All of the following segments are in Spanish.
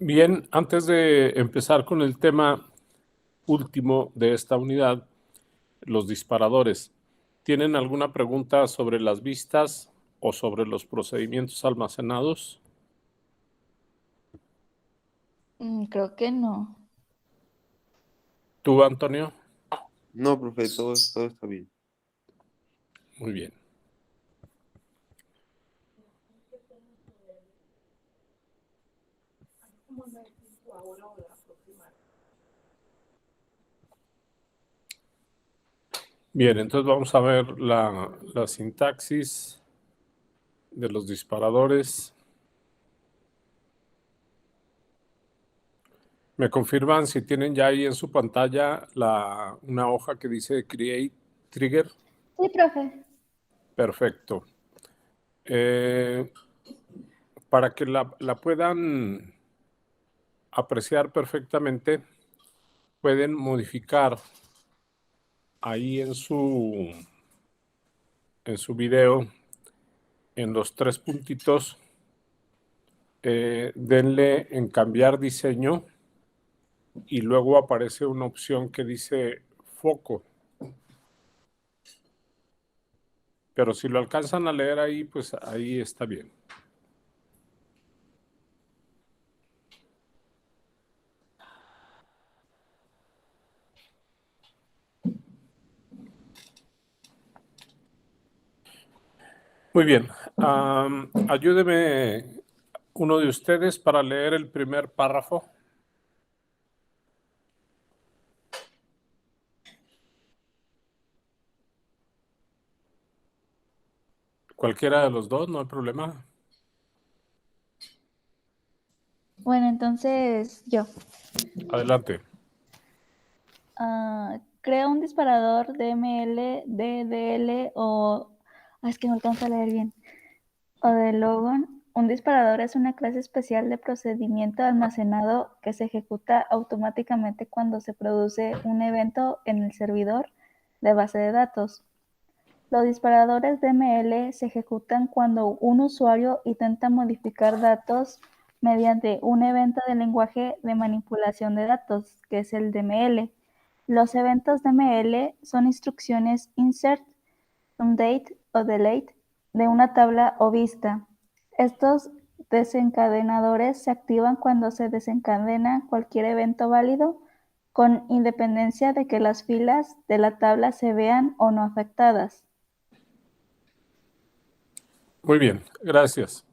Bien, antes de empezar con el tema último de esta unidad, los disparadores, ¿tienen alguna pregunta sobre las vistas o sobre los procedimientos almacenados? Creo que no. ¿Tú, Antonio? No, profe, todo está bien. Muy bien. Bien, entonces vamos a ver la sintaxis de los disparadores. ¿Me confirman si tienen ya ahí en su pantalla una hoja que dice Create Trigger? Sí, profe. Perfecto. Para que la puedan apreciar perfectamente, pueden modificar ahí en su video, en los tres puntitos, denle en cambiar diseño y luego aparece una opción que dice foco. Pero si lo alcanzan a leer ahí, pues ahí está bien. Muy bien. Ayúdeme uno de ustedes para leer el primer párrafo. Cualquiera de los dos, no hay problema. Bueno, entonces yo. Adelante. Crea un disparador DML, DDL o... es que no alcanzo a leer bien. O de Logon. Un disparador es una clase especial de procedimiento almacenado que se ejecuta automáticamente cuando se produce un evento en el servidor de base de datos. Los disparadores DML se ejecutan cuando un usuario intenta modificar datos mediante un evento de lenguaje de manipulación de datos, que es el DML. Los eventos DML son instrucciones insert, update o delete de una tabla o vista. Estos desencadenadores se activan cuando se desencadena cualquier evento válido, con independencia de que las filas de la tabla se vean o no afectadas. Muy bien, gracias.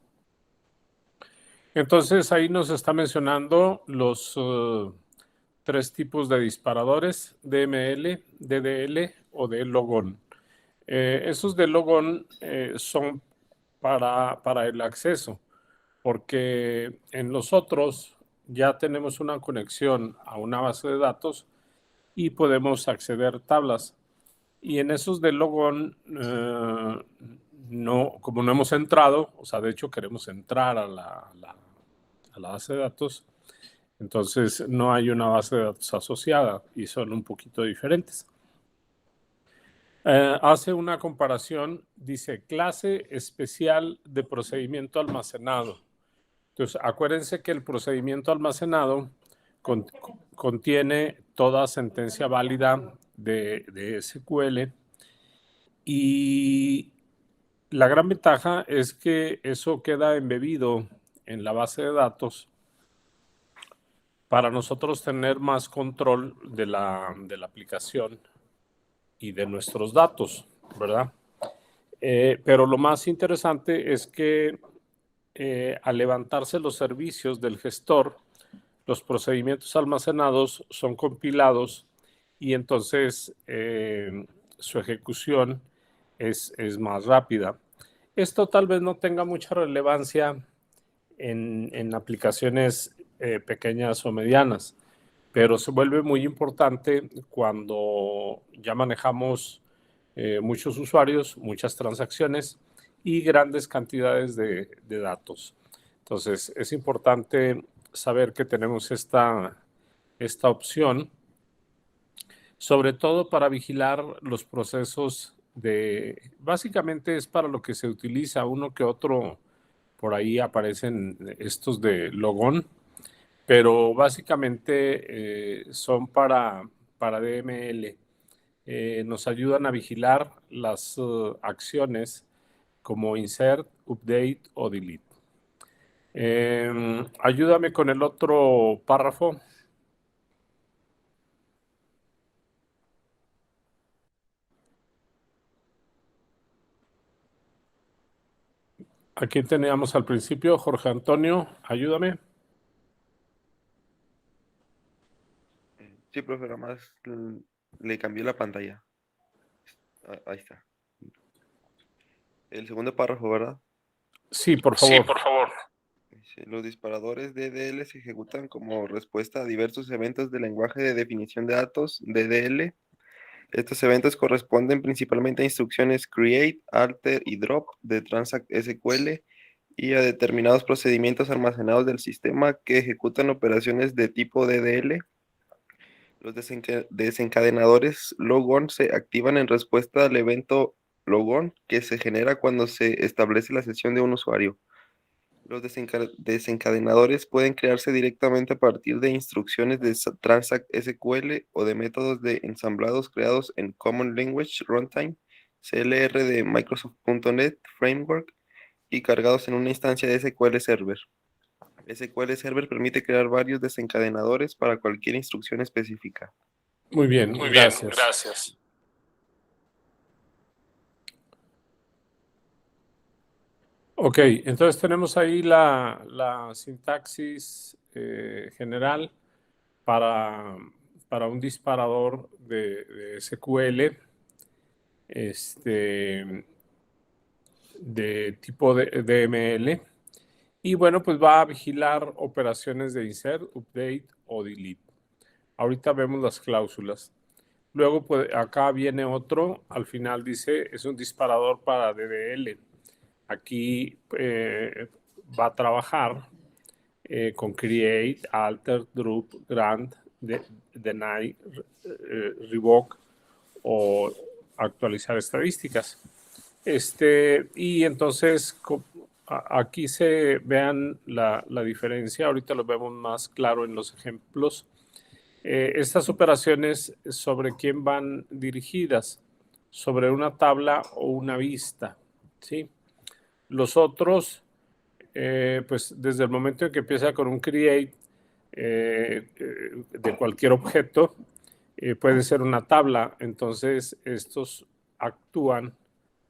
Entonces ahí nos está mencionando los tres tipos de disparadores, DML, DDL o de logón. Esos de logón son para el acceso, porque en los otros ya tenemos una conexión a una base de datos y podemos acceder tablas. Y en esos de logón, no, como no hemos entrado, o sea, de hecho queremos entrar a la base de datos, entonces no hay una base de datos asociada y son un poquito diferentes. Hace una comparación, dice clase especial de procedimiento almacenado. Entonces, acuérdense que el procedimiento almacenado contiene toda sentencia válida de SQL y la gran ventaja es que eso queda embebido en la base de datos para nosotros tener más control de la aplicación y de nuestros datos, ¿verdad? Pero lo más interesante es que al levantarse los servicios del gestor, los procedimientos almacenados son compilados y entonces su ejecución es más rápida. Esto tal vez no tenga mucha relevancia en aplicaciones pequeñas o medianas, pero se vuelve muy importante cuando ya manejamos muchos usuarios, muchas transacciones y grandes cantidades de datos. Entonces, es importante saber que tenemos esta opción, sobre todo para vigilar los procesos básicamente es para lo que se utiliza uno que otro, por ahí aparecen estos de logón, pero básicamente son para DML. Nos ayudan a vigilar las acciones como insert, update o delete. Ayúdame con el otro párrafo. Aquí teníamos al principio, Jorge Antonio, ayúdame. Sí, profe, nada más le cambié la pantalla. Ahí está. El segundo párrafo, ¿verdad? Sí, por favor. Dice, los disparadores DDL se ejecutan como respuesta a diversos eventos del lenguaje de definición de datos, DDL. Estos eventos corresponden principalmente a instrucciones create, alter y drop de Transact SQL y a determinados procedimientos almacenados del sistema que ejecutan operaciones de tipo DDL. Los desencadenadores logon se activan en respuesta al evento logon que se genera cuando se establece la sesión de un usuario. Los desencadenadores pueden crearse directamente a partir de instrucciones de Transact SQL o de métodos de ensamblados creados en Common Language Runtime, CLR de Microsoft.NET Framework y cargados en una instancia de SQL Server. SQL Server permite crear varios desencadenadores para cualquier instrucción específica. Muy bien, gracias. Ok, entonces tenemos ahí la sintaxis general para un disparador de SQL de tipo DML. Y bueno, pues va a vigilar operaciones de insert, update o delete. Ahorita vemos las cláusulas. Luego, pues, acá viene otro, al final dice, es un disparador para DDL. Aquí va a trabajar con create, alter, drop, grant, deny, revoke o actualizar estadísticas. Y entonces aquí se vean la diferencia, ahorita lo vemos más claro en los ejemplos. Estas operaciones, ¿sobre quién van dirigidas? Sobre una tabla o una vista, ¿sí? Los otros, pues desde el momento en que empieza con un create de cualquier objeto, puede ser una tabla, entonces estos actúan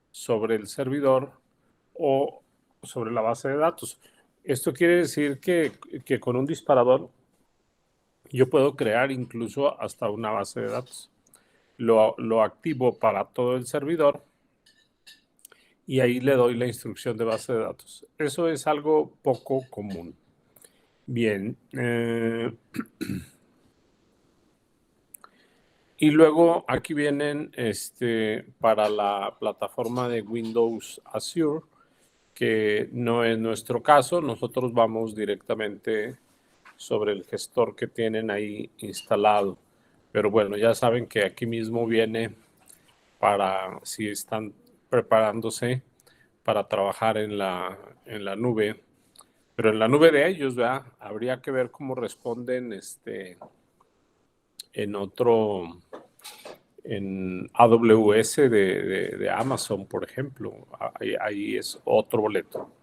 sobre el servidor o sobre la base de datos. Esto quiere decir que con un disparador yo puedo crear incluso hasta una base de datos. Lo activo para todo el servidor y ahí le doy la instrucción de base de datos. Eso es algo poco común. Bien. Y luego aquí vienen para la plataforma de Windows Azure, que no es nuestro caso. Nosotros vamos directamente sobre el gestor que tienen ahí instalado. Pero bueno, ya saben que aquí mismo viene para si están preparándose para trabajar en la nube. Pero en la nube de ellos, ¿verdad? Habría que ver cómo responden en otro, en AWS de Amazon, por ejemplo. Ahí es otro boleto.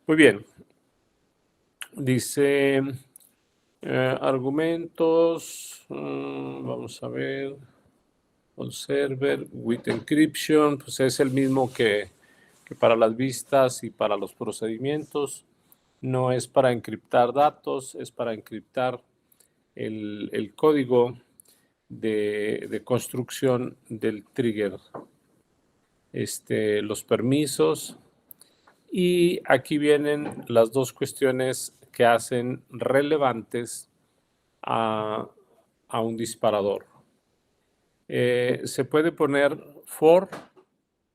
Muy bien. Dice argumentos. Vamos a ver. On server with encryption. Pues es el mismo que para las vistas y para los procedimientos. No es para encriptar datos, es para encriptar el código de construcción del trigger. Los permisos. Y aquí vienen las dos cuestiones que hacen relevantes a un disparador. Se puede poner for,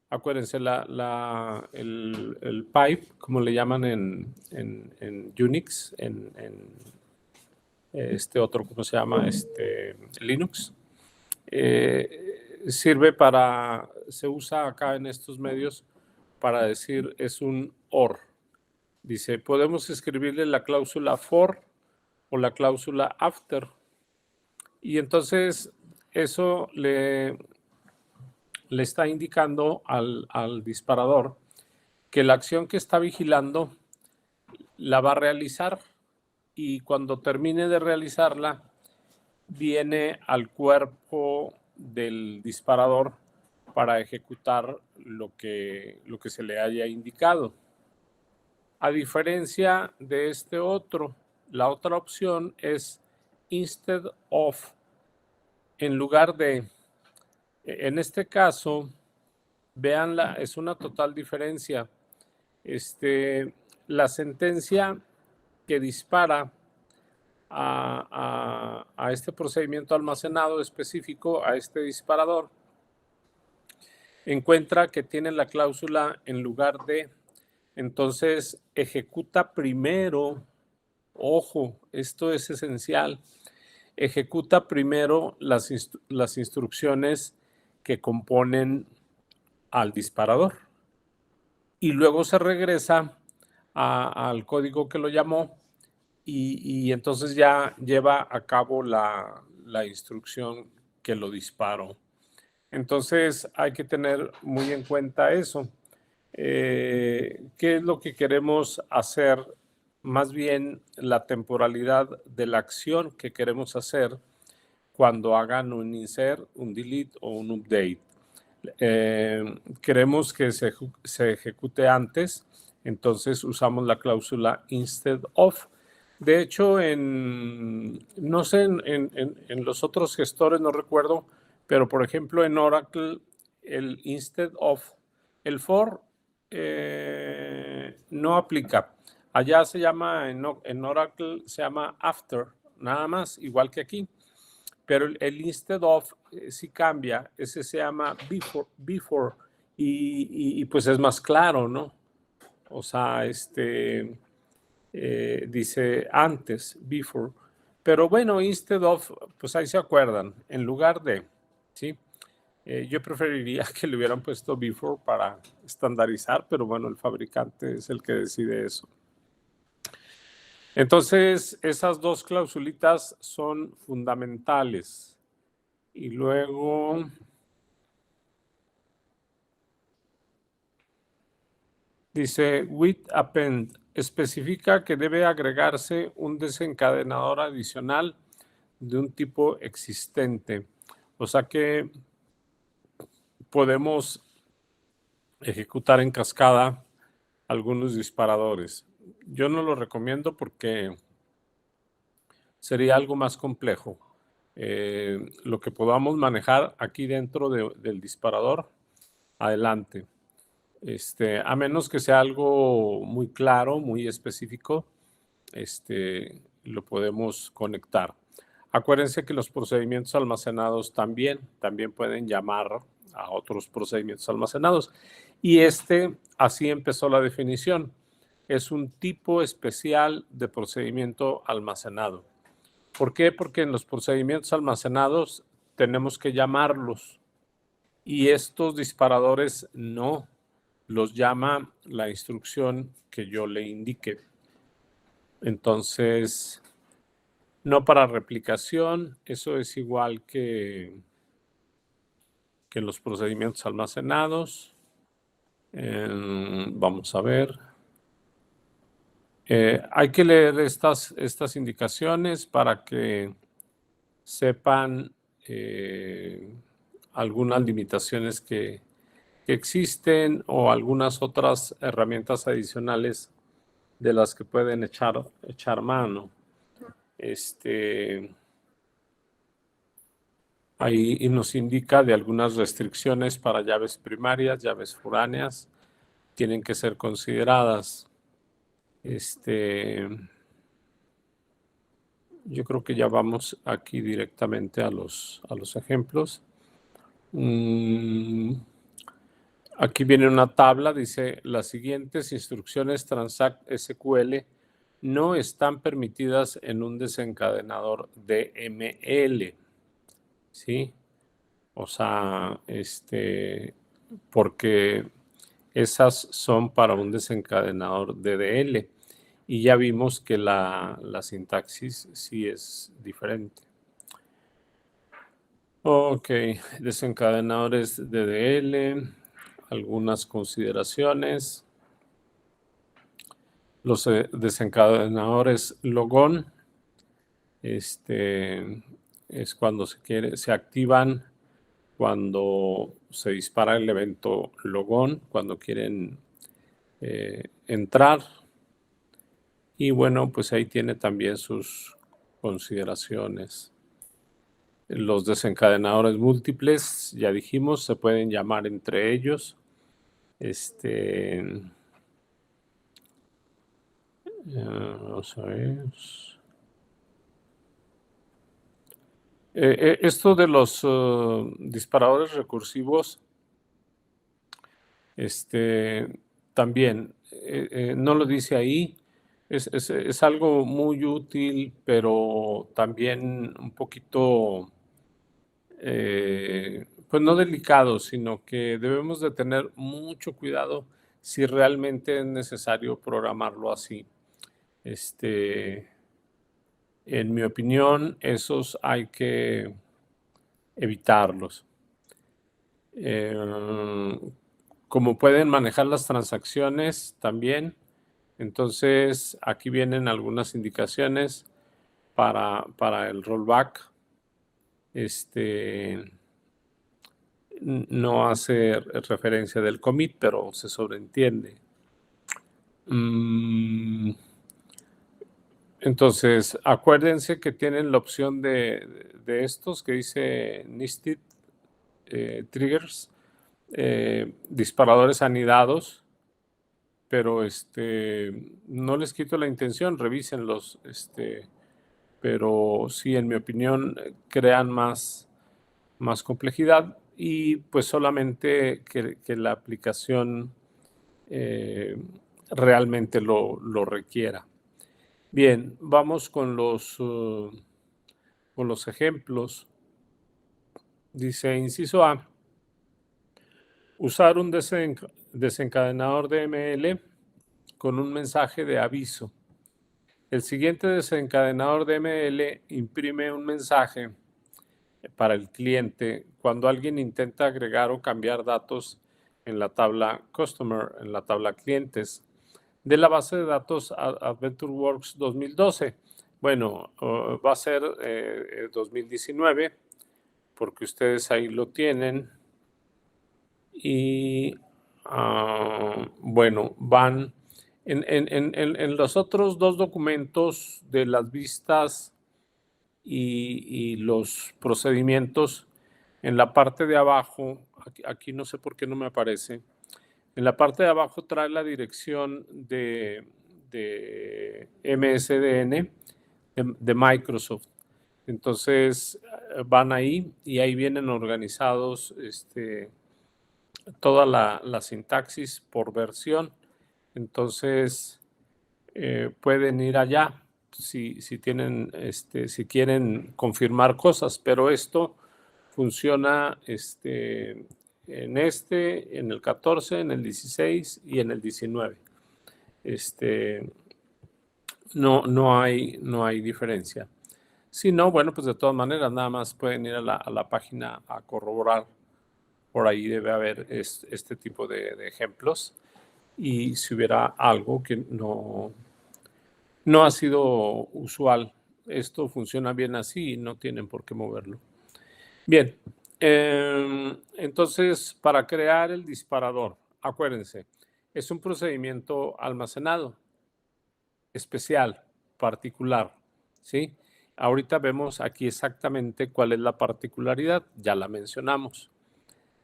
acuérdense, el pipe, como le llaman en Unix, en otro, ¿cómo se llama? Linux. Sirve se usa acá en estos medios para decir es un OR. Dice, podemos escribirle la cláusula for o la cláusula after. Y entonces eso le está indicando al disparador que la acción que está vigilando la va a realizar, y cuando termine de realizarla viene al cuerpo del disparador para ejecutar lo que se le haya indicado. A diferencia de este otro, la otra opción es instead of, en lugar de. En este caso, véanla, es una total diferencia. La sentencia que dispara a este procedimiento almacenado específico, a este disparador, encuentra que tiene la cláusula en lugar de. Entonces ejecuta primero, ojo, esto es esencial, ejecuta primero las instrucciones que componen al disparador y luego se regresa al código que lo llamó y entonces ya lleva a cabo la instrucción que lo disparó. Entonces hay que tener muy en cuenta eso. ¿Qué es lo que queremos hacer? Más bien la temporalidad de la acción que queremos hacer cuando hagan un insert, un delete o un update. Queremos que se ejecute antes, entonces usamos la cláusula instead of. De hecho, no sé, en los otros gestores no recuerdo, pero por ejemplo en Oracle, el instead of, el for no aplica. Allá se llama, en Oracle se llama after, nada más, igual que aquí. Pero el instead of sí cambia, ese se llama before y pues es más claro, ¿no? O sea, dice antes, before. Pero bueno, instead of, pues ahí se acuerdan, en lugar de, ¿sí? Yo preferiría que le hubieran puesto before para estandarizar, pero bueno, el fabricante es el que decide eso. Entonces, esas dos clausulitas son fundamentales. Y luego dice with append, especifica que debe agregarse un desencadenador adicional de un tipo existente. O sea que podemos ejecutar en cascada algunos disparadores. Yo no lo recomiendo porque sería algo más complejo. Lo que podamos manejar aquí dentro del disparador, adelante. A menos que sea algo muy claro, muy específico, lo podemos conectar. Acuérdense que los procedimientos almacenados también pueden llamar a otros procedimientos almacenados. Y así empezó la definición. Es un tipo especial de procedimiento almacenado. ¿Por qué? Porque en los procedimientos almacenados tenemos que llamarlos y estos disparadores no, los llama la instrucción que yo le indique. Entonces, no para replicación, eso es igual que los procedimientos almacenados. Vamos a ver. Hay que leer estas indicaciones para que sepan algunas limitaciones que existen o algunas otras herramientas adicionales de las que pueden echar mano. Ahí nos indica de algunas restricciones para llaves primarias, llaves foráneas, tienen que ser consideradas. Yo creo que ya vamos aquí directamente a los ejemplos. Aquí viene una tabla, dice, las siguientes instrucciones Transact SQL no están permitidas en un desencadenador DML, ¿sí? O sea, porque esas son para un desencadenador DDL. y ya vimos que la sintaxis sí es diferente. Ok, desencadenadores DDL, algunas consideraciones. Los desencadenadores logón, es cuando se activan cuando se dispara el evento logón, cuando quieren entrar. Y bueno, pues ahí tiene también sus consideraciones. Los desencadenadores múltiples, ya dijimos, se pueden llamar entre ellos. Vamos a ver. Esto de los disparadores recursivos, también no lo dice ahí. Es algo muy útil, pero también un poquito, pues no delicado, sino que debemos de tener mucho cuidado si realmente es necesario programarlo así. En mi opinión, esos hay que evitarlos. Como pueden manejar las transacciones también, entonces aquí vienen algunas indicaciones para el rollback. No hace referencia del commit, pero se sobreentiende. Entonces, acuérdense que tienen la opción de estos que dice Nested Triggers, disparadores anidados, pero no les quito la intención, revísenlos, pero sí, en mi opinión, crean más complejidad y pues solamente que la aplicación realmente lo requiera. Bien, vamos con los ejemplos. Dice, inciso A, usar un desencadenador DML con un mensaje de aviso. El siguiente desencadenador DML imprime un mensaje para el cliente cuando alguien intenta agregar o cambiar datos en la tabla Customer, en la tabla Clientes, de la base de datos AdventureWorks 2012. Bueno, va a ser 2019, porque ustedes ahí lo tienen. Y bueno, van en los otros dos documentos de las vistas y los procedimientos, en la parte de abajo, aquí no sé por qué no me aparece, en la parte de abajo trae la dirección de MSDN de Microsoft. Entonces van ahí y ahí vienen organizados toda la sintaxis por versión. Entonces pueden ir allá si tienen, si quieren confirmar cosas, pero esto funciona en el 14, en el 16 y en el 19. No hay diferencia. Si no, bueno, pues de todas maneras, nada más pueden ir a la página a corroborar. Por ahí debe haber este tipo de ejemplos. Y si hubiera algo que no ha sido usual, esto funciona bien así y no tienen por qué moverlo. Bien, entonces para crear el disparador, acuérdense, es un procedimiento almacenado, especial, particular, ¿sí? Ahorita vemos aquí exactamente cuál es la particularidad, ya la mencionamos.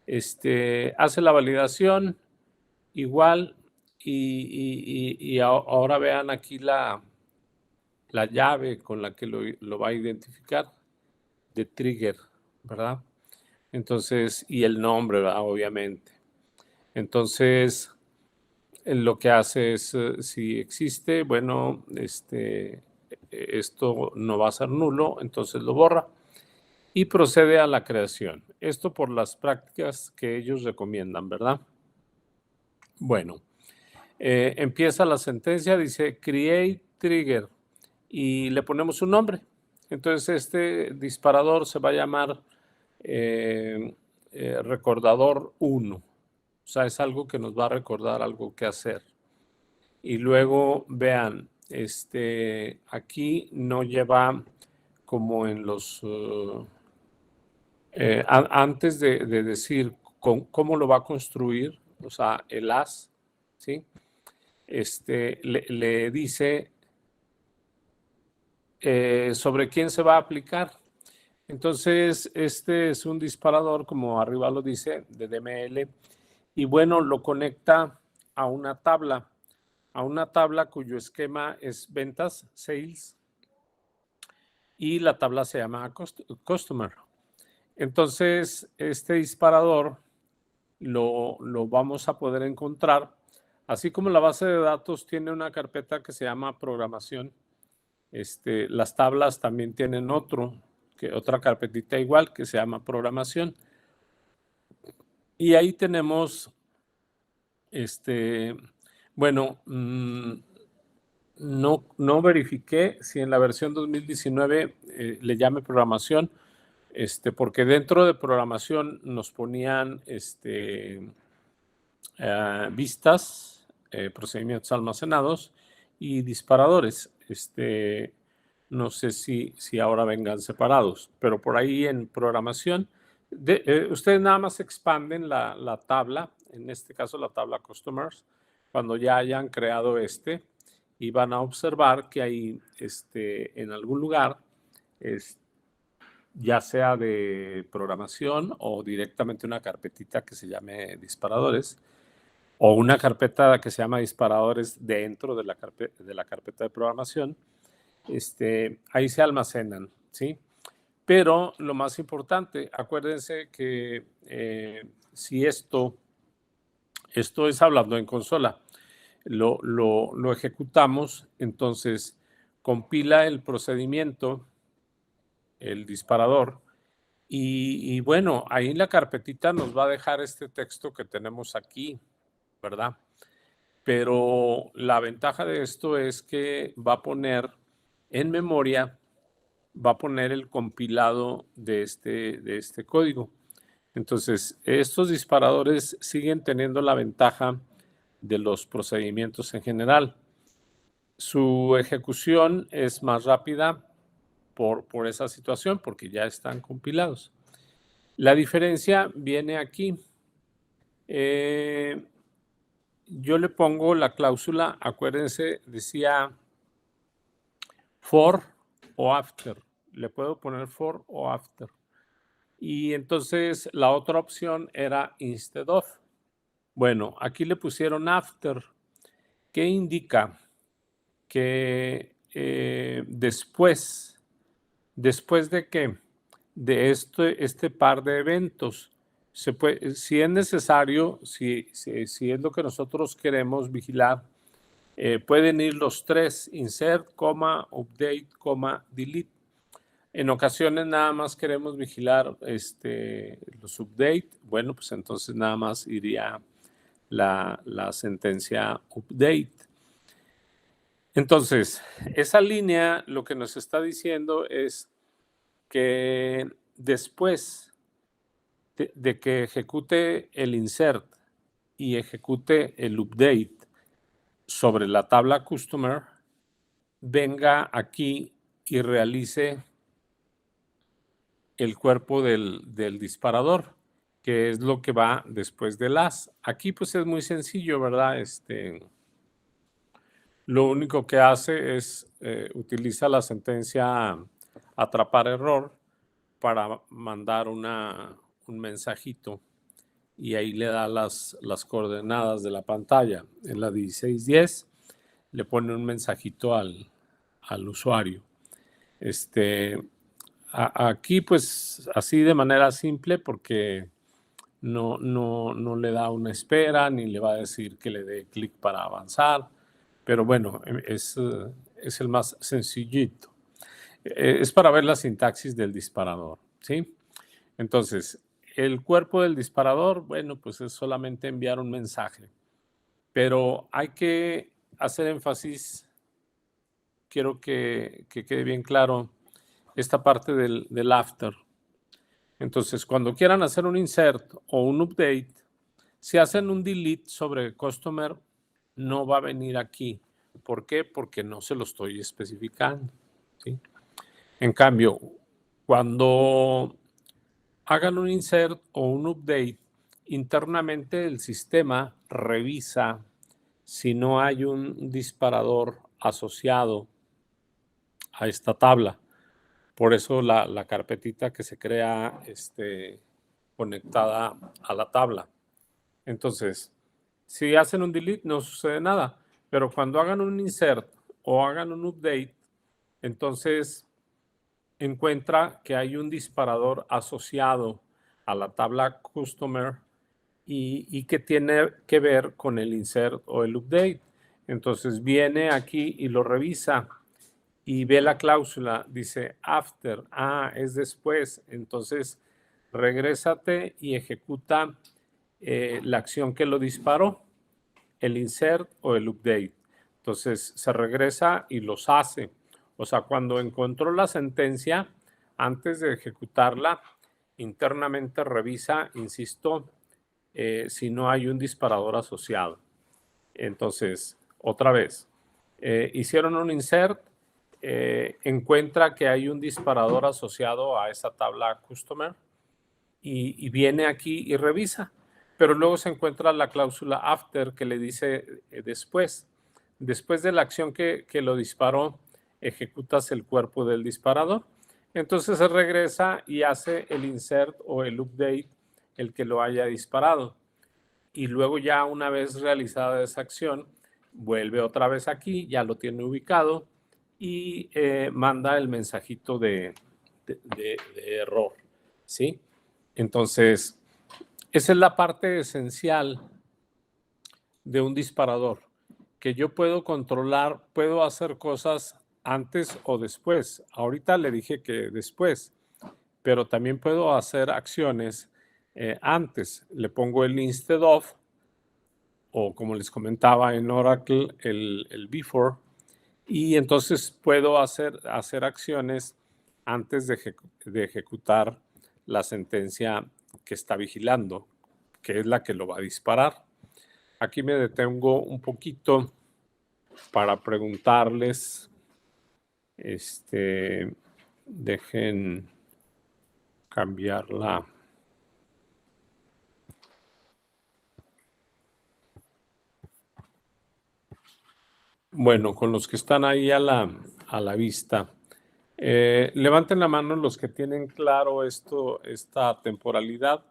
Hace la validación igual y ahora vean aquí la llave con la que lo va a identificar de trigger, ¿verdad? Entonces, y el nombre, ¿verdad? Obviamente. Entonces, lo que hace es, si existe, bueno, esto no va a ser nulo, entonces lo borra y procede a la creación. Esto por las prácticas que ellos recomiendan, ¿verdad? Bueno, Empieza la sentencia, dice create trigger y le ponemos un nombre. Entonces este disparador se va a llamar recordador 1. O sea, es algo que nos va a recordar algo que hacer. Y luego, vean, aquí no lleva como en los... antes de decir cómo lo va a construir, o sea, el as, ¿sí? Le dice sobre quién se va a aplicar. Entonces, este es un disparador, como arriba lo dice, de DML, y bueno, lo conecta a una tabla cuyo esquema es ventas, sales, y la tabla se llama customer. Entonces, este disparador lo vamos a poder encontrar, así como la base de datos tiene una carpeta que se llama programación. Las tablas también tienen otra carpetita igual que se llama programación. Y ahí tenemos, bueno, no verifiqué si en la versión 2019 le llame programación, porque dentro de programación nos ponían vistas, procedimientos almacenados y disparadores. No sé si ahora vengan separados, pero por ahí en programación, ustedes nada más expanden la tabla, en este caso la tabla Customers, cuando ya hayan creado y van a observar que hay en algún lugar, ya sea de programación o directamente una carpetita que se llame disparadores, o una carpeta que se llama disparadores dentro de la carpeta de programación, ahí se almacenan, ¿sí? Pero lo más importante, acuérdense que si esto es hablando en consola, lo ejecutamos, entonces compila el procedimiento, el disparador, y bueno, ahí en la carpetita nos va a dejar este texto que tenemos aquí, ¿verdad? Pero la ventaja de esto es que va a poner en memoria, va a poner el compilado de este código. Entonces, estos disparadores siguen teniendo la ventaja de los procedimientos en general. Su ejecución es más rápida por esa situación, porque ya están compilados. La diferencia viene aquí. Yo le pongo la cláusula, acuérdense, decía for o after. Le puedo poner for o after. Y entonces la otra opción era instead of. Bueno, aquí le pusieron after, que indica que después de que de este par de eventos, si es necesario, si es lo que nosotros queremos vigilar, pueden ir los tres, insert, update, delete. En ocasiones nada más queremos vigilar los update. Bueno, pues entonces nada más iría la sentencia update. Entonces, esa línea lo que nos está diciendo es que después de que ejecute el insert y ejecute el update sobre la tabla customer, venga aquí y realice el cuerpo del disparador, que es lo que va después del as. Aquí pues es muy sencillo, ¿verdad? Lo único que hace es utiliza la sentencia atrapar error para mandar un mensajito y ahí le da las coordenadas de la pantalla. En la 1610 le pone un mensajito al usuario. Aquí pues así de manera simple, porque no le da una espera ni le va a decir que le dé clic para avanzar, pero bueno, es el más sencillito. Es para ver la sintaxis del disparador, ¿sí? Entonces, el cuerpo del disparador, bueno, pues es solamente enviar un mensaje, pero hay que hacer énfasis, quiero que quede bien claro esta parte del after. Entonces, cuando quieran hacer un insert o un update, si hacen un delete sobre customer, no va a venir aquí. ¿Por qué? Porque no se lo estoy especificando, ¿sí? En cambio, cuando hagan un insert o un update, internamente el sistema revisa si no hay un disparador asociado a esta tabla. Por eso la carpetita que se crea conectada a la tabla. Entonces, si hacen un delete no sucede nada, pero cuando hagan un insert o hagan un update, entonces encuentra que hay un disparador asociado a la tabla customer y que tiene que ver con el insert o el update. Entonces viene aquí y lo revisa y ve la cláusula, dice after, es después. Entonces regrésate y ejecuta la acción que lo disparó, el insert o el update. Entonces se regresa y los hace. O sea, cuando encontró la sentencia, antes de ejecutarla, internamente revisa, insisto, si no hay un disparador asociado. Entonces, otra vez, hicieron un insert, encuentra que hay un disparador asociado a esa tabla customer y viene aquí y revisa. Pero luego se encuentra la cláusula after que le dice después. Después de la acción que lo disparó, ejecutas el cuerpo del disparador. Entonces se regresa y hace el insert o el update, el que lo haya disparado. Y luego ya una vez realizada esa acción, vuelve otra vez aquí, ya lo tiene ubicado y manda el mensajito de error, ¿sí? Entonces, esa es la parte esencial de un disparador, que yo puedo controlar, puedo hacer cosas antes o después. Ahorita le dije que después, pero también puedo hacer acciones antes. Le pongo el instead of, o como les comentaba en Oracle, el before, y entonces puedo hacer acciones antes de ejecutar la sentencia que está vigilando, que es la que lo va a disparar. Aquí me detengo un poquito para preguntarles, dejen cambiarla. Bueno, con los que están ahí a la vista, levanten la mano los que tienen claro esta temporalidad,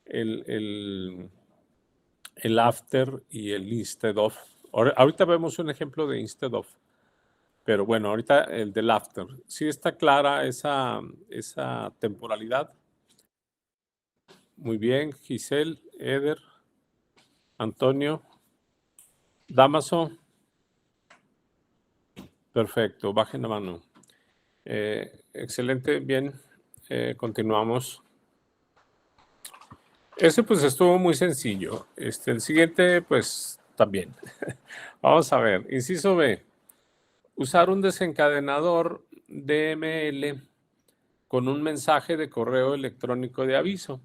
el after y el instead of. Ahorita vemos un ejemplo de instead of, pero bueno, ahorita el del after. ¿Sí está clara esa temporalidad? Muy bien, Giselle, Eder, Antonio, Damaso. Perfecto, bajen la mano. Excelente, bien, continuamos. Ese pues estuvo muy sencillo. El siguiente pues también. Vamos a ver, inciso B. Usar un desencadenador DML con un mensaje de correo electrónico de aviso.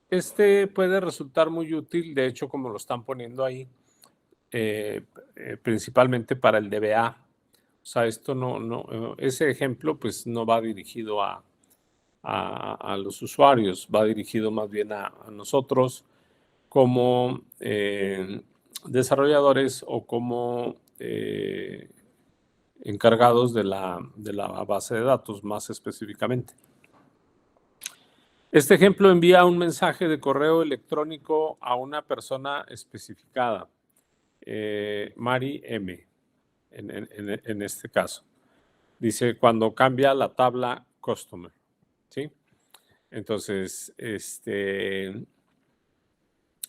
Puede resultar muy útil, de hecho, como lo están poniendo ahí, principalmente para el DBA. O sea, ese ejemplo pues no va dirigido a los usuarios, va dirigido más bien a nosotros como desarrolladores o como encargados de la base de datos más específicamente. Este ejemplo envía un mensaje de correo electrónico a una persona especificada, Mari M, en este caso. Dice, cuando cambia la tabla customer, ¿sí? Entonces,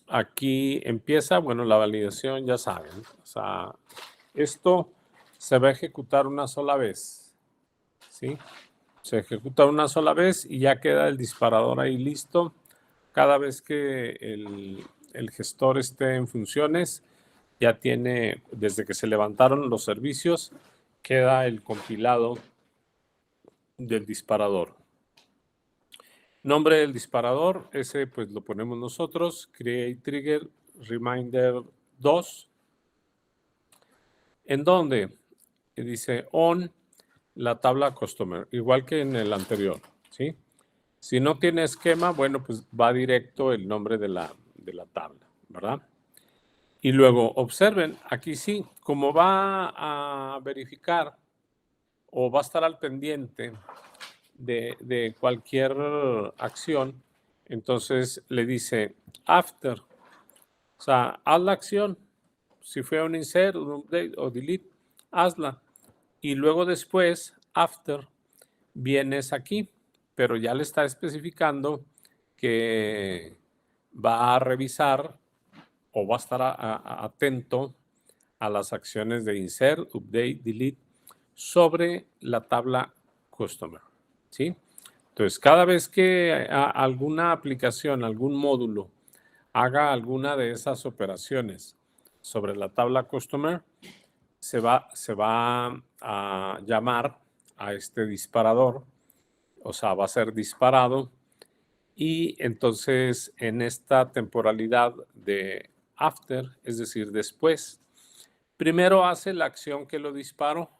aquí empieza, bueno, la validación, ya saben. O sea, esto se va a ejecutar una sola vez, ¿sí? Se ejecuta una sola vez y ya queda el disparador ahí listo. Cada vez que el gestor esté en funciones, ya tiene, desde que se levantaron los servicios, queda el compilado del disparador. Nombre del disparador, ese pues lo ponemos nosotros, create trigger reminder 2. ¿En dónde? Dice on la tabla customer, igual que en el anterior, ¿sí? Si no tiene esquema, bueno, pues va directo el nombre de la tabla, ¿verdad? Y luego, observen, aquí sí, como va a verificar o va a estar al pendiente de cualquier acción, entonces le dice after, o sea, haz la acción. Si fue un insert, un update o delete, hazla. Y luego después, after, vienes aquí, pero ya le está especificando que va a revisar o va a estar atento a las acciones de insert, update, delete sobre la tabla customer, ¿sí? Entonces, cada vez que alguna aplicación, algún módulo haga alguna de esas operaciones sobre la tabla customer, se va a llamar a este disparador, o sea, va a ser disparado, y entonces en esta temporalidad de after, es decir, después, primero hace la acción que lo disparó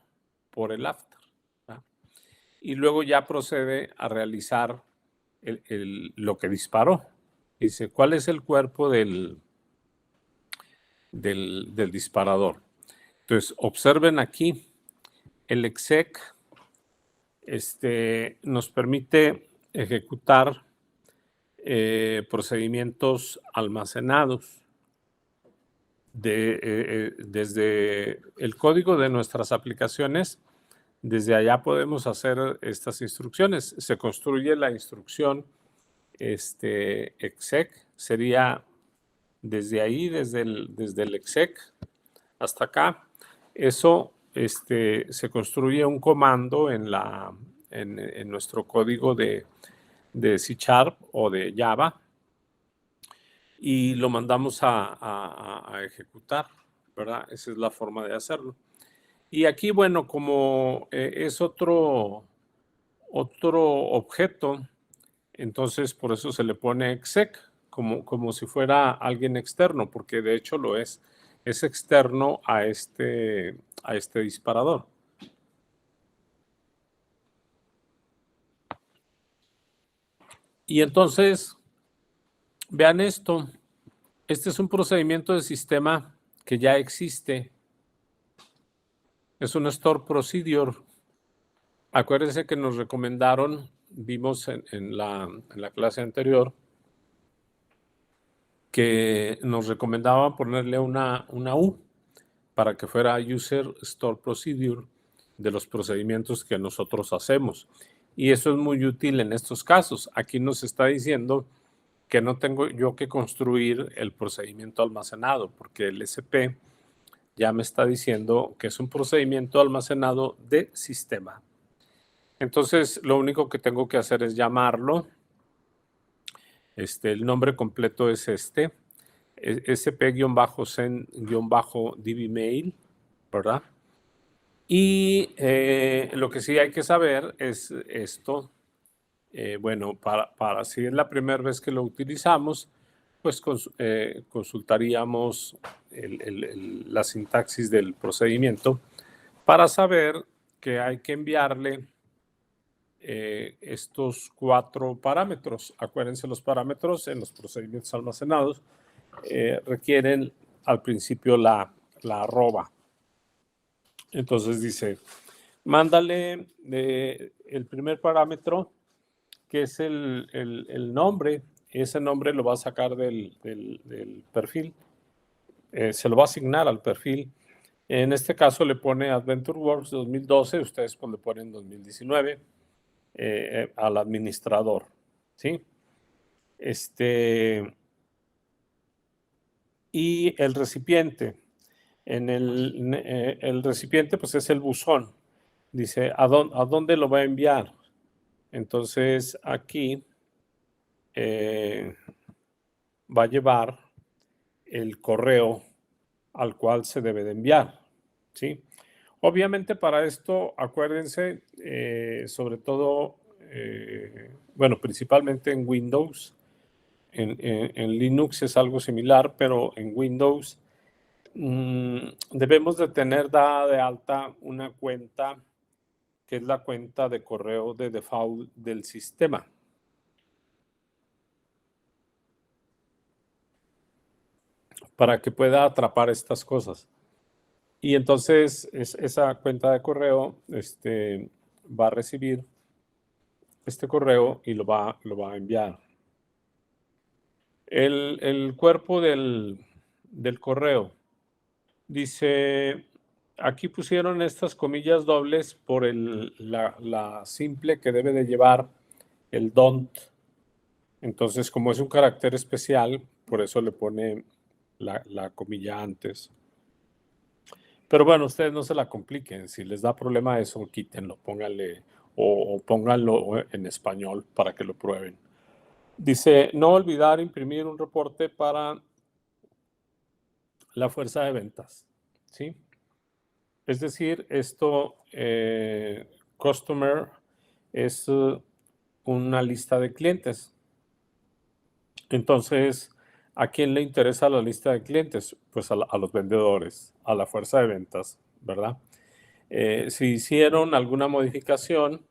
por el after, ¿verdad? Y luego ya procede a realizar lo que disparó. Dice, ¿cuál es el cuerpo del disparador? Entonces, observen aquí, el exec nos permite ejecutar procedimientos almacenados desde el código de nuestras aplicaciones. Desde allá podemos hacer estas instrucciones. Se construye la instrucción exec, sería desde ahí, desde el exec hasta acá. Eso se construye un comando en nuestro código de C# o de Java y lo mandamos a ejecutar, ¿verdad? Esa es la forma de hacerlo. Y aquí, bueno, como es otro objeto, entonces por eso se le pone exec, como si fuera alguien externo, porque de hecho lo es. Es externo a este disparador. Y entonces, vean esto. Este es un procedimiento de sistema que ya existe. Es un store procedure. Acuérdense que nos recomendaron, vimos en la clase anterior, que nos recomendaban ponerle una U para que fuera User Store Procedure de los procedimientos que nosotros hacemos. Y eso es muy útil en estos casos. Aquí nos está diciendo que no tengo yo que construir el procedimiento almacenado, porque el SP ya me está diciendo que es un procedimiento almacenado de sistema. Entonces, lo único que tengo que hacer es llamarlo. El nombre completo es sp-send-dbmail, ¿verdad? Y lo que sí hay que saber es esto. Bueno, para si es la primera vez que lo utilizamos, pues consultaríamos la sintaxis del procedimiento para saber que hay que enviarle estos 4 parámetros. Acuérdense, los parámetros en los procedimientos almacenados requieren al principio la arroba. Entonces dice, mándale el primer parámetro, que es el nombre. Ese nombre lo va a sacar del perfil. Se lo va a asignar al perfil. En este caso le pone AdventureWorks 2012. Ustedes le ponen 2019 al administrador. ¿Sí? Y el recipiente. El recipiente pues es el buzón. Dice, ¿a dónde lo va a enviar? Entonces aquí va a llevar el correo al cual se debe de enviar, ¿sí? Obviamente para esto, acuérdense, sobre todo, bueno, principalmente en Windows, en Linux es algo similar, pero en Windows debemos de tener dada de alta una cuenta que es la cuenta de correo de default del sistema. Para que pueda atrapar estas cosas. Y entonces esa cuenta de correo va a recibir este correo y lo va a enviar. El cuerpo del correo dice, aquí pusieron estas comillas dobles por la simple que debe de llevar el don't. Entonces, como es un carácter especial, por eso le pone la comilla antes. Pero bueno, ustedes no se la compliquen. Si les da problema eso, quítenlo, pónganle o pónganlo en español para que lo prueben. Dice, no olvidar imprimir un reporte para la fuerza de ventas, ¿sí? Es decir, esto, customer, es una lista de clientes. Entonces, ¿a quién le interesa la lista de clientes? Pues a los vendedores, a la fuerza de ventas, ¿verdad? Si hicieron alguna modificación,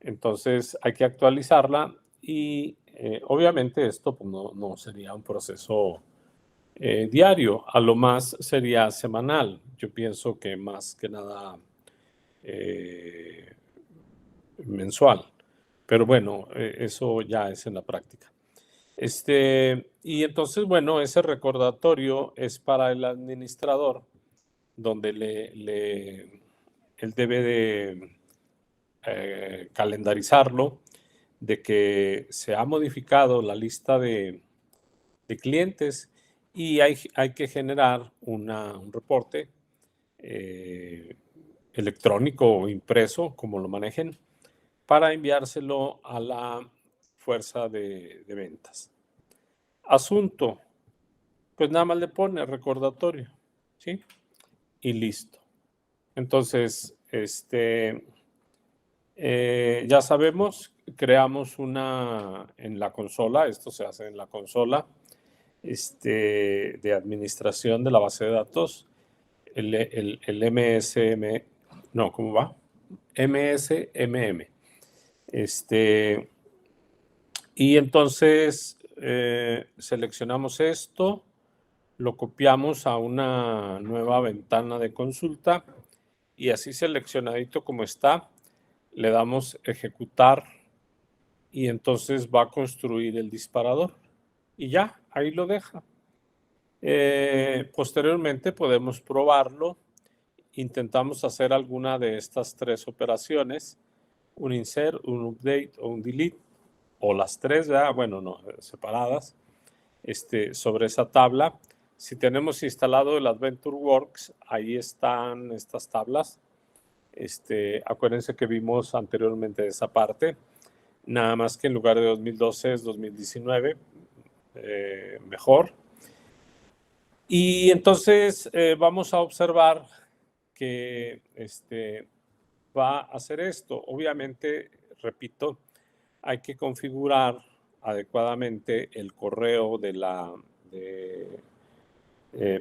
entonces hay que actualizarla y obviamente esto pues, no sería un proceso diario, a lo más sería semanal. Yo pienso que más que nada mensual, pero bueno, eso ya es en la práctica. Y entonces, bueno, ese recordatorio es para el administrador, donde él debe de calendarizarlo, de que se ha modificado la lista de clientes y hay que generar un reporte electrónico o impreso, como lo manejen, para enviárselo a la fuerza de ventas. Asunto, pues nada más le pone recordatorio, ¿sí? Y listo. Entonces, ya sabemos, creamos una en la consola, esto se hace en la consola de administración de la base de datos, el MSM, no, ¿cómo va? MSMM. Y entonces seleccionamos esto, lo copiamos a una nueva ventana de consulta y así seleccionadito como está, le damos ejecutar y entonces va a construir el disparador y ya, ahí lo deja. Posteriormente podemos probarlo. Intentamos hacer alguna de estas tres operaciones, un insert, un update o un delete, o las tres, ¿verdad? Bueno, no, separadas, sobre esa tabla. Si tenemos instalado el AdventureWorks, ahí están estas tablas. Acuérdense que vimos anteriormente esa parte, nada más que en lugar de 2012 es 2019, mejor. Y entonces vamos a observar que va a hacer esto. Obviamente, repito, hay que configurar adecuadamente el correo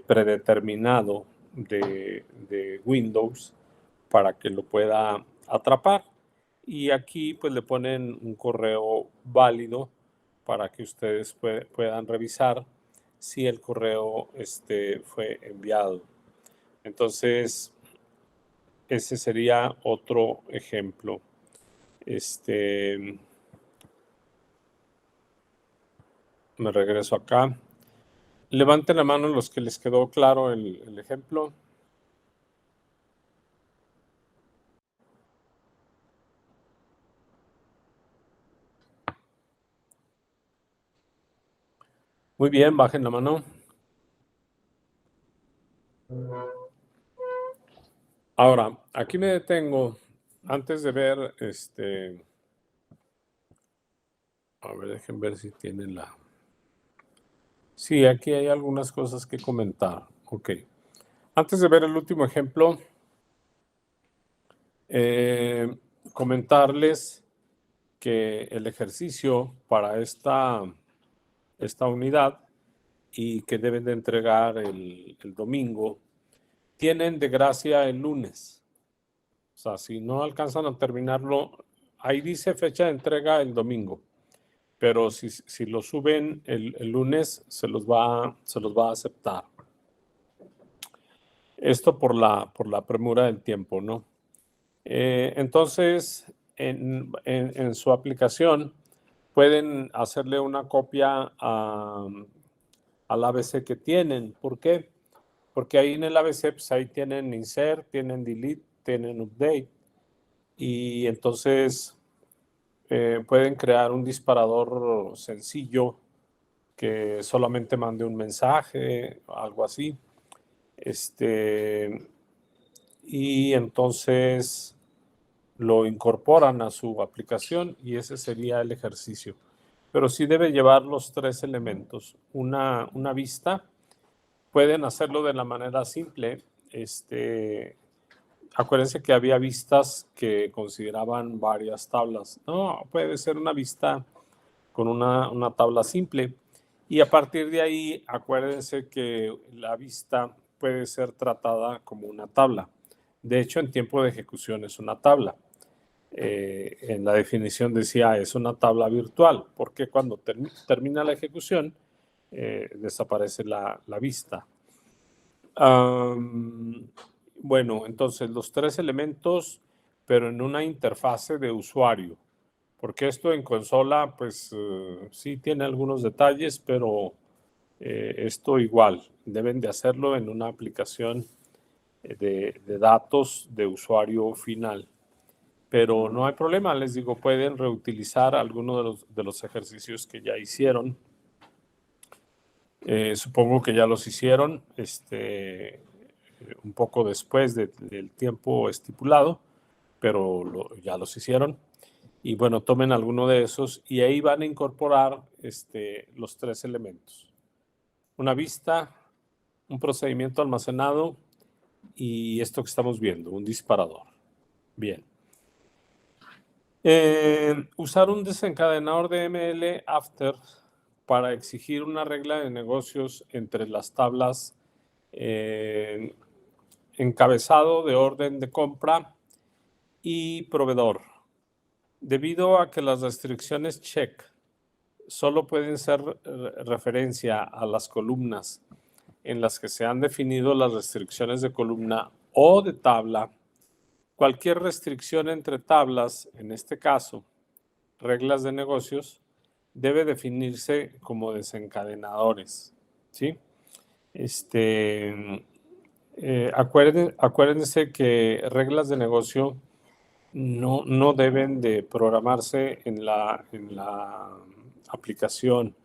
predeterminado de Windows para que lo pueda atrapar. Y aquí pues le ponen un correo válido para que ustedes puedan revisar si el correo fue enviado. Entonces, ese sería otro ejemplo. Me regreso acá. Levanten la mano los que les quedó claro el ejemplo. Muy bien, bajen la mano. Ahora, aquí me detengo antes de ver, a ver, dejen ver si tienen la... Sí, aquí hay algunas cosas que comentar. Ok. Antes de ver el último ejemplo, comentarles que el ejercicio para esta unidad y que deben de entregar el domingo, tienen de gracia el lunes. O sea, si no alcanzan a terminarlo, ahí dice fecha de entrega el domingo, pero si lo suben el lunes, se los va a aceptar. Esto por la premura del tiempo, ¿no? Entonces, en su aplicación, pueden hacerle una copia al ABC que tienen. ¿Por qué? Porque ahí en el ABC, pues ahí tienen insert, tienen delete, tienen update. Y entonces pueden crear un disparador sencillo que solamente mande un mensaje, algo así. Y entonces lo incorporan a su aplicación y ese sería el ejercicio. Pero sí debe llevar los 3 elementos. Una vista. Pueden hacerlo de la manera simple. Acuérdense que había vistas que consideraban varias tablas. No, puede ser una vista con una tabla simple. Y a partir de ahí, acuérdense que la vista puede ser tratada como una tabla. De hecho, en tiempo de ejecución es una tabla. En la definición decía es una tabla virtual, porque cuando termina la ejecución, desaparece la vista. Bueno, entonces los 3 elementos, pero en una interfase de usuario, porque esto en consola, pues sí tiene algunos detalles, pero esto igual, deben de hacerlo en una aplicación de datos de usuario final. Pero no hay problema, les digo, pueden reutilizar algunos de los ejercicios que ya hicieron. Supongo que ya los hicieron un poco después del tiempo estipulado, pero ya los hicieron. Y bueno, tomen alguno de esos y ahí van a incorporar los 3 elementos. Una vista, un procedimiento almacenado y esto que estamos viendo, un disparador. Bien. Usar un desencadenador de ML after para exigir una regla de negocios entre las tablas encabezado de orden de compra y proveedor. Debido a que las restricciones check solo pueden ser referencia a las columnas en las que se han definido las restricciones de columna o de tabla, cualquier restricción entre tablas, en este caso, reglas de negocios, debe definirse como desencadenadores, ¿sí? Acuérdense que reglas de negocio no deben de programarse en la aplicación.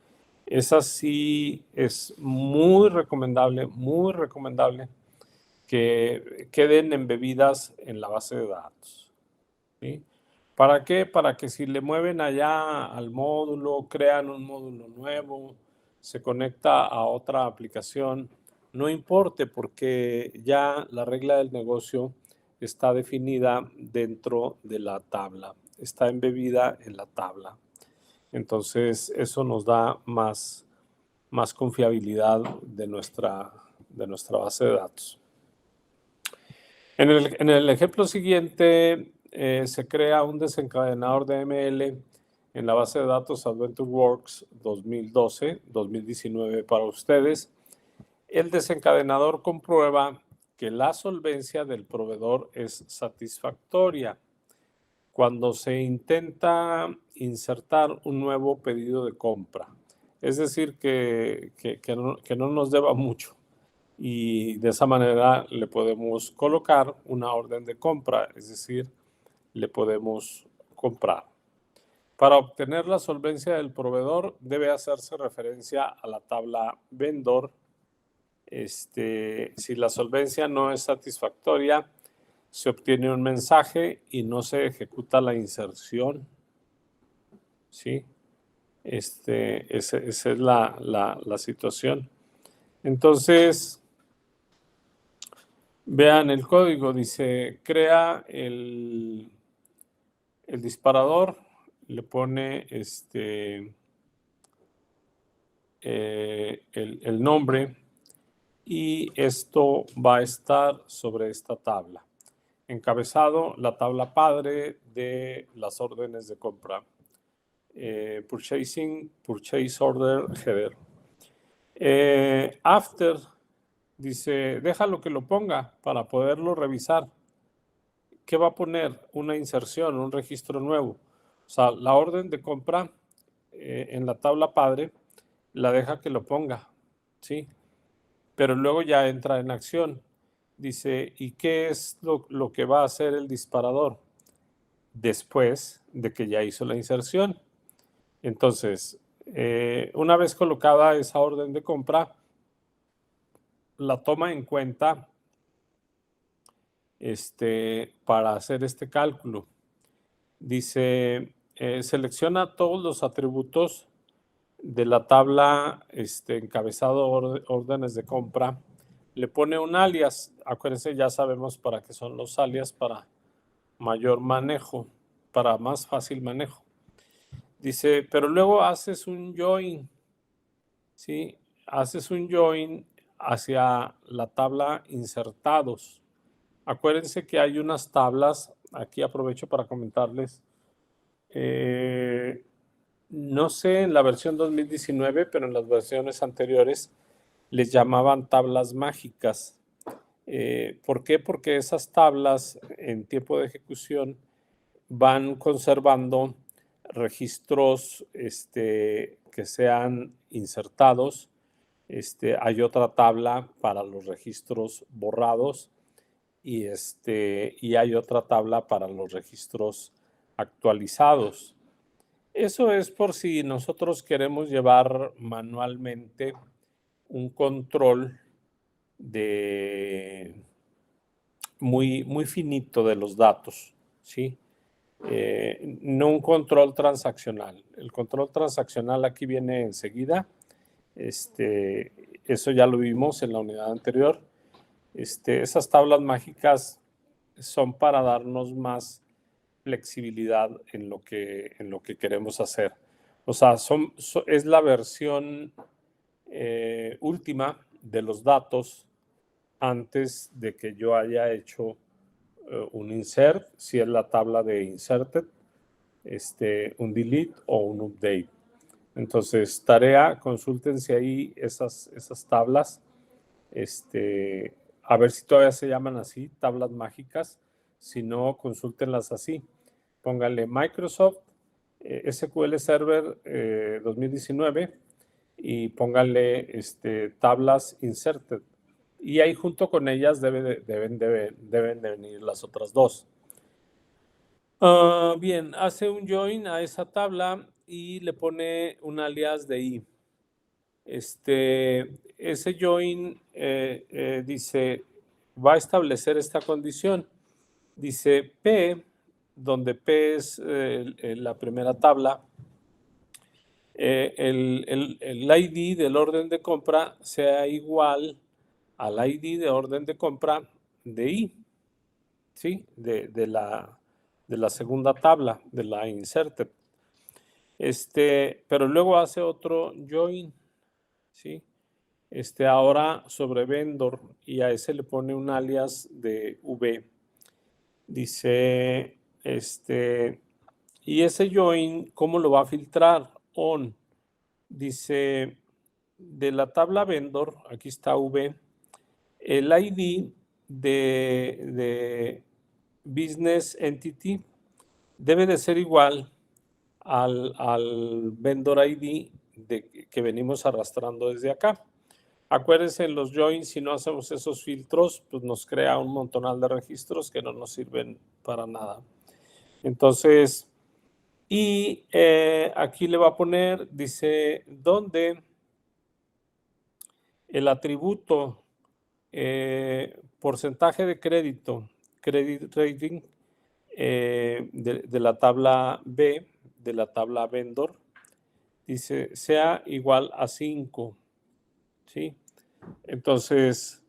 Esa sí es muy recomendable que queden embebidas en la base de datos, ¿sí? ¿Para qué? Para que si le mueven allá al módulo, crean un módulo nuevo, se conecta a otra aplicación, no importe porque ya la regla del negocio está definida dentro de la tabla, está embebida en la tabla. Entonces, eso nos da más confiabilidad de nuestra base de datos. En el ejemplo siguiente, se crea un desencadenador de ML en la base de datos AdventureWorks 2012-2019 para ustedes. El desencadenador comprueba que la solvencia del proveedor es satisfactoria cuando se intenta insertar un nuevo pedido de compra. Es decir, que no nos deba mucho. Y de esa manera le podemos colocar una orden de compra, es decir, le podemos comprar. Para obtener la solvencia del proveedor debe hacerse referencia a la tabla vendor. Si la solvencia no es satisfactoria, se obtiene un mensaje y no se ejecuta la inserción, ¿sí? Esa es la situación. Entonces, Vean el código, dice, crea el disparador, le pone el nombre y esto va a estar sobre esta tabla. Encabezado, la tabla padre de las órdenes de compra. Purchasing, Purchase Order, Header. After, dice, déjalo que lo ponga para poderlo revisar. ¿Qué va a poner? Una inserción, un registro nuevo. O sea, la orden de compra en la tabla padre la deja que lo ponga, ¿sí? Pero luego ya entra en acción. Dice, ¿y qué es lo que va a hacer el disparador? Después de que ya hizo la inserción. Entonces, una vez colocada esa orden de compra, la toma en cuenta para hacer este cálculo. Dice, selecciona todos los atributos de la tabla encabezado órdenes de compra. Le pone un alias. Acuérdense, ya sabemos para qué son los alias, para mayor manejo, para más fácil manejo. Dice, pero luego haces un join, ¿sí? Haces un join hacia la tabla insertados. Acuérdense que hay unas tablas, aquí aprovecho para comentarles, no sé en la versión 2019, pero en las versiones anteriores les llamaban tablas mágicas. ¿Por qué? Porque esas tablas en tiempo de ejecución van conservando registros que sean insertados. Hay otra tabla para los registros borrados y hay otra tabla para los registros actualizados. Eso es por si nosotros queremos llevar manualmente un control muy finito de los datos, ¿sí? No un control transaccional. El control transaccional aquí viene enseguida. Eso ya lo vimos en la unidad anterior. Esas tablas mágicas son para darnos más flexibilidad en lo que queremos hacer. O sea, es la versión última de los datos antes de que yo haya hecho un insert, si es la tabla de inserted, un delete o un update. Entonces, tarea, consúltense ahí esas tablas. A ver si todavía se llaman así, tablas mágicas. Si no, consúltenlas así. Pónganle Microsoft SQL Server 2019 y pónganle tablas inserted. Y ahí junto con ellas deben de venir las otras dos. Bien, hace un join a esa tabla y le pone un alias de i. Ese join dice, va a establecer esta condición. Dice P, donde P es la primera tabla, el ID del orden de compra sea igual al ID de orden de compra de I, ¿sí? De la segunda tabla, de la inserted. Pero luego hace otro join, ¿sí? Ahora sobre vendor y a ese le pone un alias de V. Dice, y ese join, ¿cómo lo va a filtrar? On. Dice, de la tabla vendor, aquí está V, el ID de business entity debe de ser igual al vendor ID que venimos arrastrando desde acá. Acuérdense, en los joins, si no hacemos esos filtros, pues nos crea un montonal de registros que no nos sirven para nada. Entonces, y aquí le va a poner, dice, ¿dónde el atributo porcentaje de crédito, credit rating, de la tabla B, de la tabla vendor, dice, sea igual a 5, ¿sí? Entonces,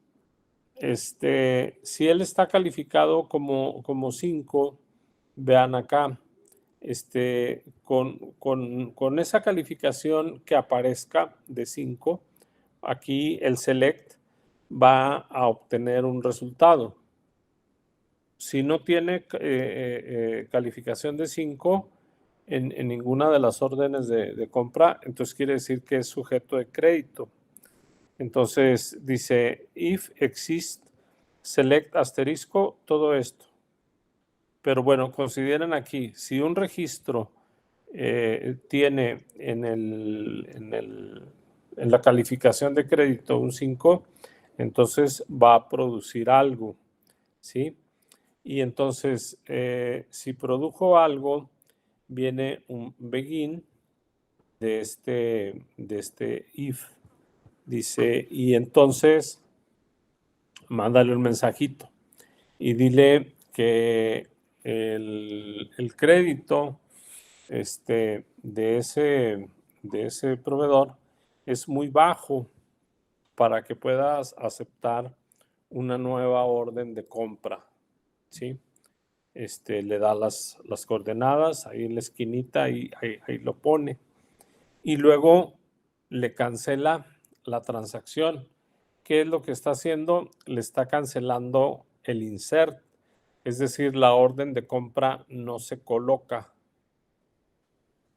Si él está calificado como 5, vean acá, con esa calificación que aparezca de 5, aquí el select va a obtener un resultado. Si no tiene calificación de 5 en ninguna de las órdenes de compra, entonces quiere decir que es sujeto de crédito. Entonces dice if exist select asterisco, todo esto. Pero bueno, consideren aquí, si un registro tiene en la calificación de crédito un 5, entonces va a producir algo, ¿sí? Y entonces, si produjo algo, viene un begin de este if. Dice, y entonces, mándale un mensajito y dile que el crédito de ese proveedor es muy bajo para que puedas aceptar una nueva orden de compra, ¿sí? Le da las coordenadas ahí en la esquinita y ahí lo pone. Y luego le cancela la transacción. ¿Qué es lo que está haciendo? Le está cancelando el insert, es decir, la orden de compra no se coloca.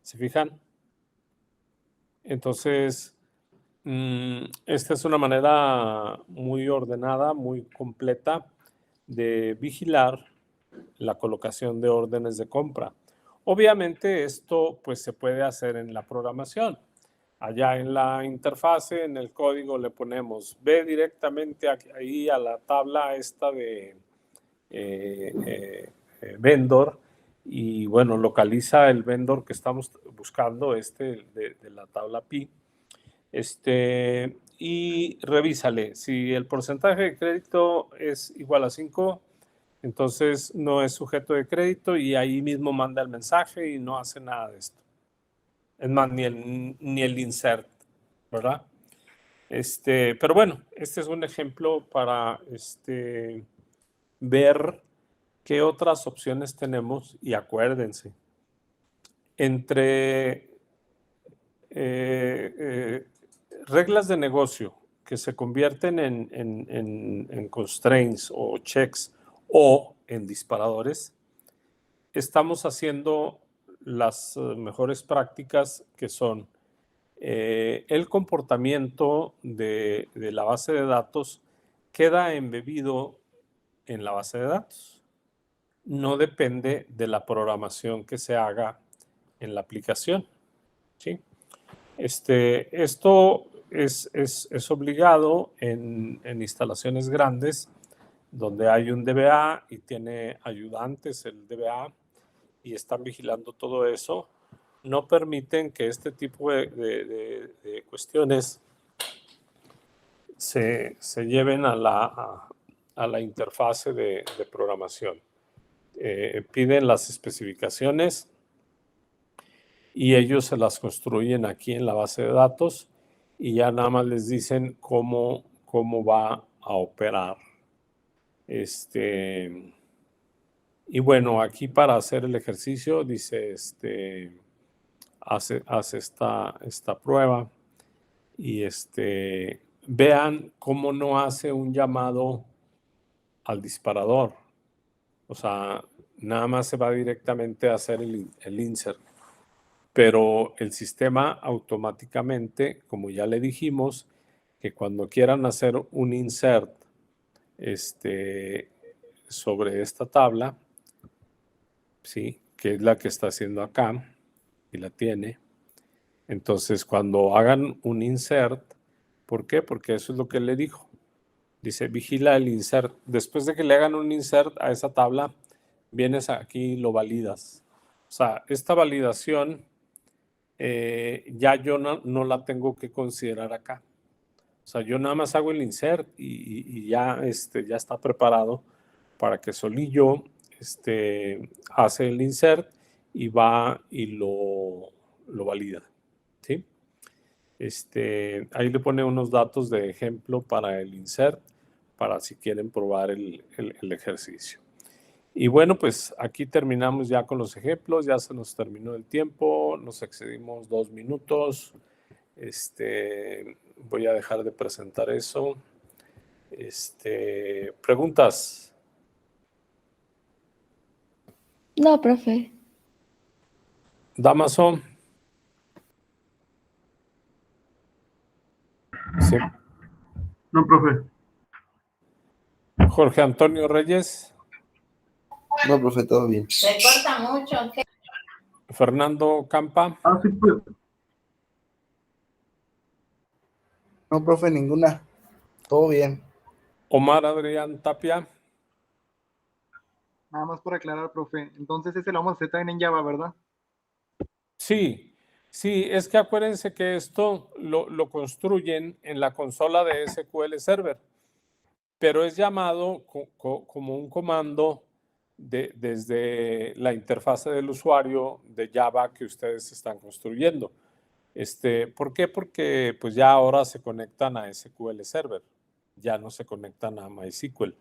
¿Se fijan? Entonces, esta es una manera muy ordenada, muy completa de vigilar la colocación de órdenes de compra. Obviamente esto pues se puede hacer en la programación. Allá en la interfase, en el código le ponemos, ve directamente ahí a la tabla esta de vendor y bueno, localiza el vendor que estamos buscando, de la tabla PI, y revísale. Si el porcentaje de crédito es igual a 5, entonces no es sujeto de crédito y ahí mismo manda el mensaje y no hace nada de esto. Es más, ni el insert, ¿verdad? Pero bueno, este es un ejemplo para ver qué otras opciones tenemos y acuérdense, entre reglas de negocio que se convierten en constraints o checks o en disparadores, estamos haciendo las mejores prácticas que son el comportamiento de la base de datos queda embebido en la base de datos. No depende de la programación que se haga en la aplicación, ¿sí? Esto es obligado en instalaciones grandes donde hay un DBA y tiene ayudantes el DBA y están vigilando todo eso. No permiten que este tipo de cuestiones se lleven a la interfase de programación. Piden las especificaciones y ellos se las construyen aquí en la base de datos y ya nada más les dicen cómo va a operar. Y bueno, aquí para hacer el ejercicio dice, hace esta prueba y vean cómo no hace un llamado al disparador. O sea, nada más se va directamente a hacer el insert. Pero el sistema automáticamente, como ya le dijimos, que cuando quieran hacer un insert sobre esta tabla, ¿sí? Que es la que está haciendo acá y la tiene. Entonces, cuando hagan un insert, ¿por qué? Porque eso es lo que le dijo. Dice, vigila el insert. Después de que le hagan un insert a esa tabla, vienes aquí y lo validas. O sea, esta validación ya yo no la tengo que considerar acá. O sea, yo nada más hago el insert y ya, ya está preparado para que solillo hace el insert y va y lo valida. ¿Sí? Ahí le pone unos datos de ejemplo para el insert, para si quieren probar el ejercicio. Y bueno, pues aquí terminamos ya con los ejemplos, ya se nos terminó el tiempo, nos excedimos 2 minutos. Voy a dejar de presentar eso. ¿Preguntas? No, profe. Damaso. Sí. No, profe. Jorge Antonio Reyes. No, profe, todo bien. Se corta mucho. ¿Qué? Fernando Campa. Sí, pues. No, profe, ninguna. Todo bien. Omar Adrián Tapia. Nada más por aclarar, profe. Entonces ese lo vamos a hacer también en Java, ¿verdad? Sí, es que acuérdense que esto lo construyen en la consola de SQL Server, pero es llamado como un comando desde la interfase del usuario de Java que ustedes están construyendo. ¿Por qué? Porque pues ya ahora se conectan a SQL Server, ya no se conectan a MySQL.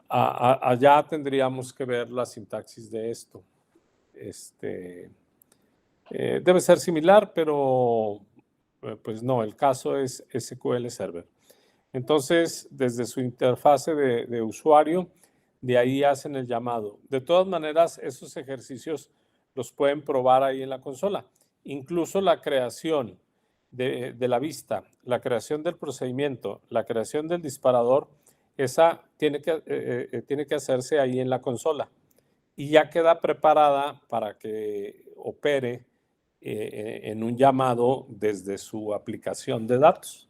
Allá tendríamos que ver la sintaxis de esto. Debe ser similar, pero pues no, el caso es SQL Server. Entonces, desde su interfase de usuario, de ahí hacen el llamado. De todas maneras, esos ejercicios los pueden probar ahí en la consola. Incluso la creación de la vista, la creación del procedimiento, la creación del disparador, esa tiene que hacerse ahí en la consola. Y ya queda preparada para que opere en un llamado desde su aplicación de datos.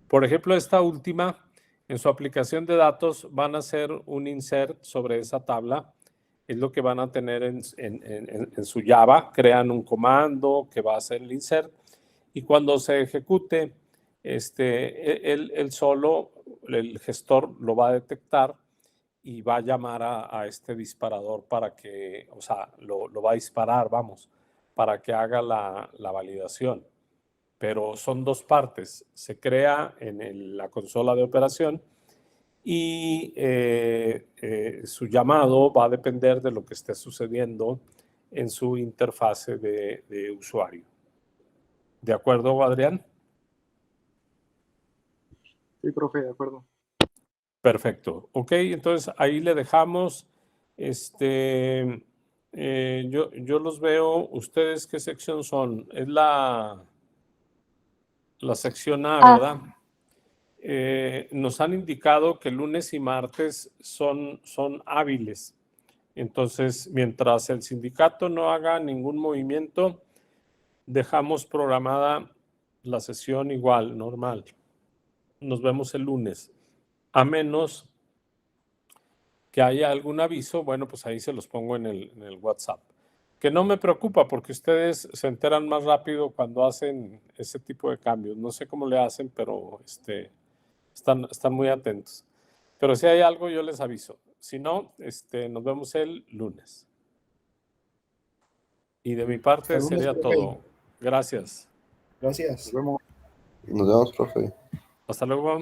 Por ejemplo, esta última, en su aplicación de datos van a hacer un insert sobre esa tabla, es lo que van a tener en su Java, crean un comando que va a hacer el insert y cuando se ejecute, él solo, el gestor lo va a detectar y va a llamar a este disparador para que, o sea, lo va a disparar, vamos, para que haga la validación. Pero son dos partes. Se crea en la consola de operación y su llamado va a depender de lo que esté sucediendo en su interfase de usuario. ¿De acuerdo, Adrián? Sí, profe, de acuerdo. Perfecto. Ok, entonces ahí le dejamos. Yo los veo. ¿Ustedes qué sección son? Es la sección A, ¿verdad? Nos han indicado que lunes y martes son hábiles. Entonces, mientras el sindicato no haga ningún movimiento, dejamos programada la sesión igual, normal. Nos vemos el lunes. A menos que haya algún aviso, bueno, pues ahí se los pongo en el WhatsApp. Que no me preocupa porque ustedes se enteran más rápido cuando hacen ese tipo de cambios. No sé cómo le hacen, pero están muy atentos. Pero si hay algo, yo les aviso. Si no, nos vemos el lunes. Y de mi parte sería todo. Gracias. Gracias. Nos vemos. Nos vemos, profe. Hasta luego.